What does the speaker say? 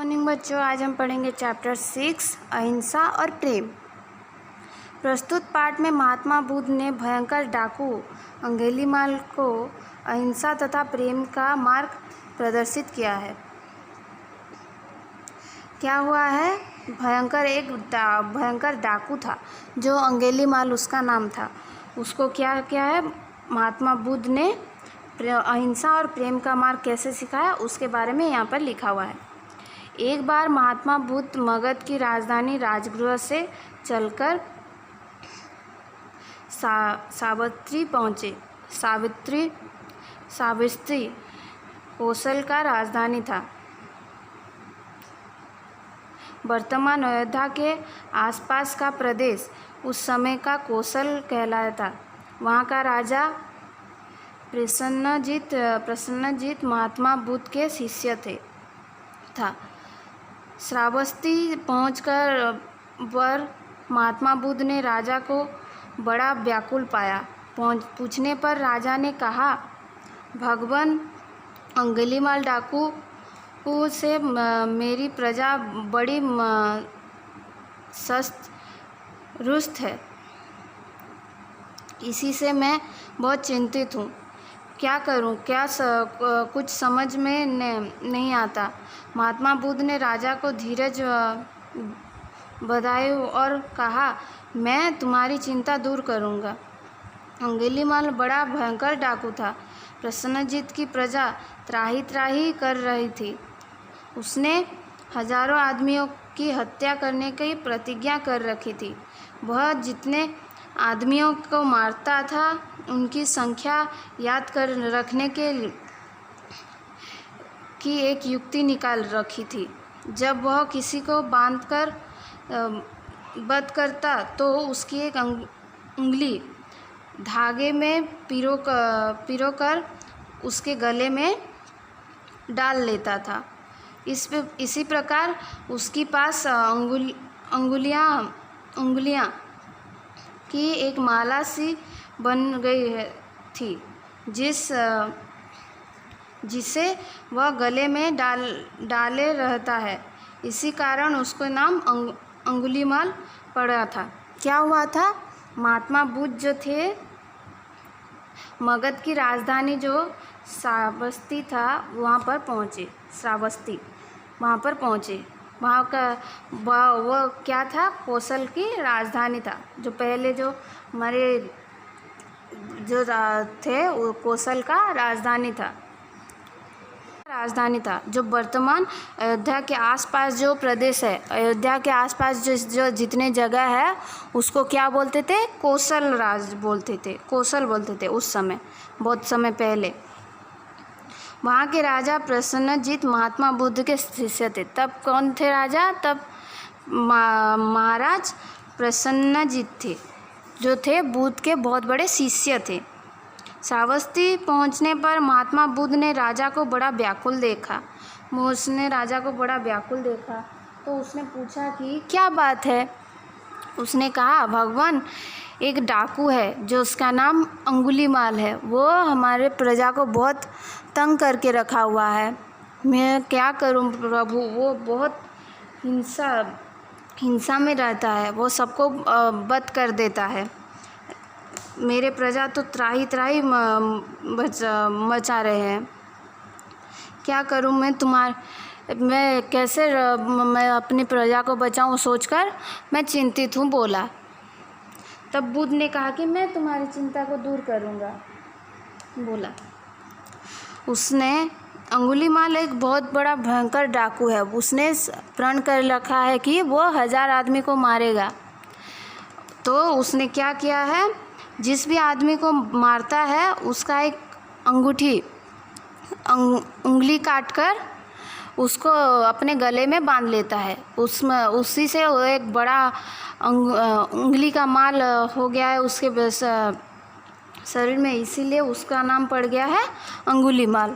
Morning बच्चों, आज हम पढ़ेंगे चैप्टर 6 अहिंसा और प्रेम। प्रस्तुत पाठ में महात्मा बुद्ध ने भयंकर डाकू अंगुलीमाल को अहिंसा तथा प्रेम का मार्ग प्रदर्शित किया है। क्या हुआ है? भयंकर डाकू था जो अंगुलीमाल उसका नाम था। उसको क्या किया है? महात्मा बुद्ध ने अहिंसा और प्रेम का मार्ग कैसे सिखाया उसके बारे में यहाँ पर लिखा हुआ है। एक बार महात्मा बुद्ध मगध की राजधानी राजगृह से चलकर सावित्री पहुँचे। सावित्री कौशल का राजधानी था। वर्तमान अयोध्या के आसपास का प्रदेश उस समय का कौशल कहलाता। वहाँ का राजा प्रसन्नजीत महात्मा बुद्ध के शिष्य था। श्रावस्ती पहुंचकर महात्मा बुद्ध ने राजा को बड़ा व्याकुल पाया। पूछने पर राजा ने कहा, भगवान अंगुलीमाल डाकू से मेरी प्रजा बड़ी रुष्ट है। इसी से मैं बहुत चिंतित हूँ। क्या करूं? कुछ समझ में नहीं आता। महात्मा बुद्ध ने राजा को धीरज बधाई और कहा, मैं तुम्हारी चिंता दूर करूंगा। अंगुलीमाल बड़ा भयंकर डाकू था। प्रसन्नजीत की प्रजा त्राही त्राही कर रही थी। उसने हजारों आदमियों की हत्या करने की प्रतिज्ञा कर रखी थी। वह जितने आदमियों को मारता था उनकी संख्या याद कर रखने की एक युक्ति निकाल रखी थी। जब वह किसी को बांधकर वध करता तो उसकी एक उंगली धागे में पिरोकर उसके गले में डाल लेता था। इसी प्रकार उसके पास उंगलियां की एक माला सी बन गई थी जिसे वह गले में डाले रहता है। इसी कारण उसको नाम अंगुलीमाल पड़ा था। क्या हुआ था? महात्मा बुद्ध जो थे मगध की राजधानी जो श्रावस्ती था वहाँ पर पहुँचे। वो क्या था? कौशल की राजधानी था। जो पहले जो हमारे जो थे वो कौशल का राजधानी था। जो वर्तमान अयोध्या के आसपास जो प्रदेश है, अयोध्या के आसपास जो जितने जगह है उसको क्या बोलते थे? कौशल बोलते थे उस समय, बहुत समय पहले। वहाँ के राजा प्रसन्नजीत महात्मा बुद्ध के शिष्य थे। तब कौन थे राजा? तब महाराज प्रसन्नजीत थे, जो थे बुद्ध के बहुत बड़े शिष्य थे। श्रावस्ती पहुँचने पर महात्मा बुद्ध ने राजा को बड़ा व्याकुल देखा। तो उसने पूछा कि क्या बात है? उसने कहा, भगवान एक डाकू है जो उसका नाम अंगुलीमाल है। वो हमारे प्रजा को बहुत तंग करके रखा हुआ है। मैं क्या करूं प्रभु? वो बहुत हिंसा में रहता है। वो सबको वध कर देता है। मेरे प्रजा तो त्राही मचा रहे हैं। क्या करूं मैं कैसे मैं अपनी प्रजा को बचाऊं सोचकर मैं चिंतित हूं, बोला। तब बुद्ध ने कहा कि मैं तुम्हारी चिंता को दूर करूंगा, बोला। अंगुलीमाल एक बहुत बड़ा भयंकर डाकू है। उसने प्रण कर रखा है कि वो 1000 आदमी को मारेगा। तो उसने क्या किया है? जिस भी आदमी को मारता है उसका एक उंगली काटकर उसको अपने गले में बांध लेता है। उसी से एक बड़ा उंगली का माल हो गया है उसके शरीर में, इसीलिए उसका नाम पड़ गया है अंगुलीमाल।